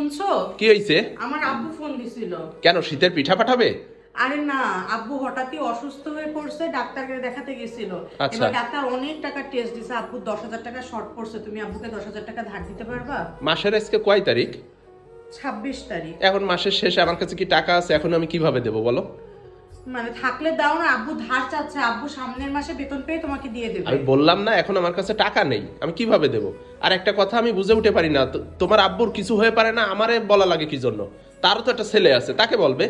শুনছো? কি হইছে? আমার আব্বু ফোন দিছিল। কেন শীতের পিঠা পাঠাবে? আরে না, আব্বু হঠাৎই অসুস্থ হয়ে পড়ছে, ডাক্তারকে দেখাতে গেছিল। আচ্ছা। এবার ডাক্তার অনেক টাকা টেস্ট দিছে, আব্বু 10,000 টাকা শর্ট পড়ছে। তুমি আব্বুকে 10,000 টাকা ধার দিতে পারবা? মাসের আজকে কয় তারিখ? 26 তারিখ। এখন মাসের শেষে আমার কাছে কি টাকা আছে, এখন আমি কিভাবে দেবো বলো? মানে থাকলে দাও না, আব্বু ধার চাচ্ছে, আব্বু সামনের মাসে বেতন পেয়ে তোমাকে দিয়ে দেবে। আমি বললাম না এখন আমার কাছে টাকা নেই, আমি কিভাবে দেবো? আর একটা কথা আমি বুঝে উঠতে পারি না, তোমার আব্বুর কিছু হয়ে পারে না, আমারে বলা লাগে কি জন্য? তারও তো একটা ছেলে আছে, তাকে বলবে।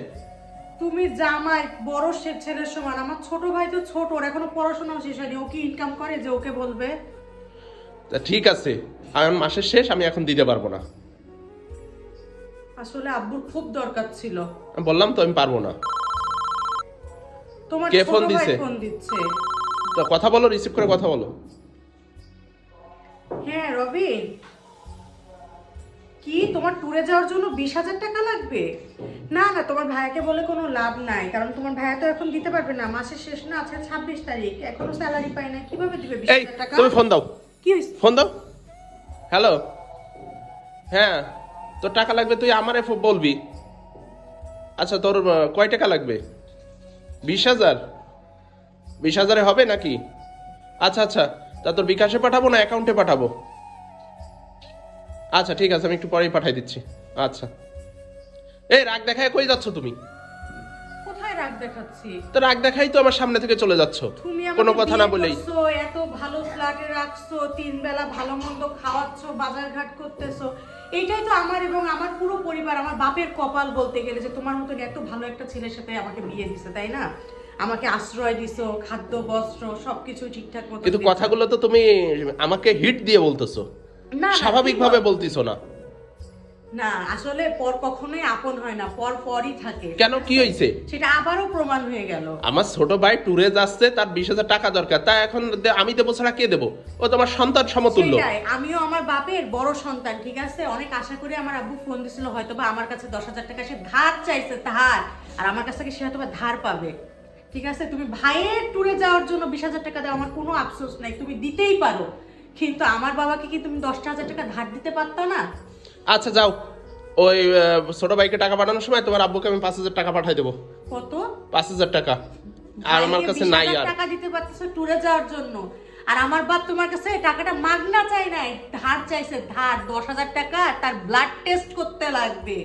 তুমি জামাই বড় ছেলের সমান, আমার ছোট ভাই তো ছোট, ওর এখনো পড়াশোনাও শেষ হয়নি, ও কি ইনকাম করে যে ওকে বলবে? তা ঠিক আছে, আমার মাসের শেষ, আমি এখন দিতে পারবো না। আসলে আব্বুর খুব দরকার ছিল। আমি বললাম তো আমি পারবো না। তোমার কে ছোট ফোন ভাই দিছে? ফোন দিচ্ছে। তো কথা বলো, রিসিভ করে কথা বলো। হ্যাঁ রবিন, কি তোমার ট্যুরে যাওয়ার জন্য 20,000 টাকা লাগবে? না না, তোমার ভাইয়াকে বলে কোনো লাভ নাই, কারণ তোমার ভাইয়া তো এখন দিতে পারবে না, মাসের শেষ না, আজকে 26 তারিখ, এখনো স্যালারি পায় না, কিভাবে দিবে এই 20,000 টাকা? তুমি ফোন দাও, কি হইছে? ফোন দাও। হ্যালো, হ্যাঁ, তোর টাকা লাগবে, তুই আমারে বলবি। আচ্ছা, তোর কয় টাকা লাগবে? 20,000? 20,000-এ হবে নাকি? আচ্ছা আচ্ছা, তা তোর বিকাশে পাঠাবো না অ্যাকাউন্টে পাঠাবো? আচ্ছা ঠিক আছে, আমি একটু পরেই পাঠাই দিচ্ছি। আচ্ছা। এই রাগ দেখায় কই যাচ্ছ তুমি? কোথায় রাগ দেখাচ্ছি? তো রাগ দেখাই তো আমার সামনে থেকে চলে যাচ্ছ, তুমি কোনো আমাকে কথা না বিয়ে বলেই। করছো, এত ভালো ফ্ল্যাটে রাখছো, 3 বেলা ভালো মন্দ খাওয়াচ্ছো, বাজার ঘাট করতেছো, এইটাই তো আমার এবং আমার পুরো পরিবার, আমার বাপের কপাল বলতে গেলে, যে তোমার মতন এত ভালো একটা ছেলের সাথে আমাকে বিয়ে দিছে, তাই না? আমাকে আশ্রয় দিছো, খাদ্য বস্ত্র সবকিছু ঠিকঠাক মতো কিন্তু দিছো। কথাগুলো তো তুমি আমাকে হিট দিয়ে বলতেছো, না, স্বাভাবিকভাবে বলতিছো না। না, আসলে পর কখনোই আপন হয় না, পর পরই থাকে। কেন, কি হয়েছে? সেটা আবারও প্রমাণ হয়ে গেল। আমার ছোট ভাই ট্যুরে যাচ্ছে, তার 20,000 টাকা দরকার, তা এখন আমি দেবো ছাড়া কে দেবো? ও তোমার সন্তান সমতুল্য। সেটাই, আমিও আমার বাপের বড় সন্তান, ঠিক আছে? অনেক আশা করে আমার আব্বু ফোন দিছিল, হয়তো বা আমার কাছে 10,000 টাকা সে ধার চাইছে, ধার, আর আমার কাছ থেকে সে হয়তো বা ধার পাবে, ঠিক আছে? তুমি ভাইয়ের ট্যুরে যাওয়ার জন্য 20,000 টাকা দাও, আমার কোনো আফসোস নাই, তুমি দিতেই পারো, কিন্তু আমার বাবাকে কি তুমি 10,000 টাকা ধার দিতে পারতো না? আচ্ছা যাও, ওই ছোট ভাইকে টাকা পাঠানোর সময় তোমার আব্বুকে আমি 5,000 টাকা পাঠাই দেবো। কত? 5,000 টাকা। আর আমার কাছে নাই আর। টাকা দিতে পারতেছো ট্যুরে যাওয়ার জন্য, আর আমার বাপ তোমার কাছে টাকাটা মাগনা চাই নাই, ধার চাইছে, ধার 10,000 টাকা, তার ব্লাড টেস্ট করতে লাগবে,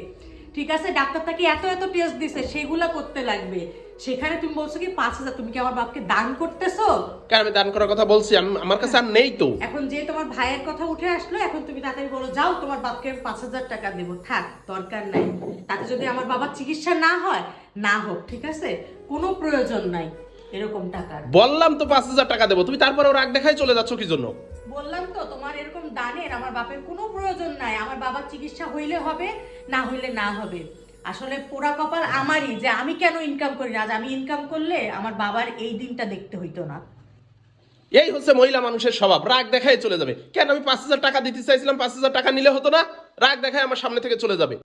ঠিক আছে? ডাক্তার তাকে এত এত টেস্ট দিছে, সেগুলা করতে লাগবে, সেখানে তুমি বলছো কি 5,000? তুমি কি আমার বাপকে দান করতেছো? কেন, আমি দান করার কথা বলছি, আমার কাছে আর নেই তো। এখন যে তোমার ভাইয়ের কথা উঠে আসলো, এখন তুমি তাড়াতাড়ি বলো যাও তোমার বাপকে 5,000 টাকা দেবো, থাক, দরকার নাই, তাতে যদি আমার বাবার চিকিৎসা না হয়, না হোক, ঠিক আছে? কোনো প্রয়োজন নাই এরকম টাকার। বললাম তো 5,000 টাকা দেবো, তুমি তারপরেও রাগ দেখাই চলে যাচ্ছ কি জন্য? বললাম তো তোমার এরকম দানের আমার বাপের কোনো প্রয়োজন নাই, আমার বাবার চিকিৎসা হইলে হবে, না হইলে না হবে। আসলে পোড়া কপাল আমারই, যে আমি কেন ইনকাম করি না, আজ আমি ইনকাম করলে আমার বাবার এই দিনটা দেখতে হইতো না। এই হচ্ছে মহিলা মানুষের স্বভাব, রাগ দেখাই চলে যাবে। কেন, আমি 5,000 টাকা দিতে চাইছিলাম, 5,000 টাকা নিলে হতো না? রাগ দেখায় আমার সামনে থেকে চলে যাবে।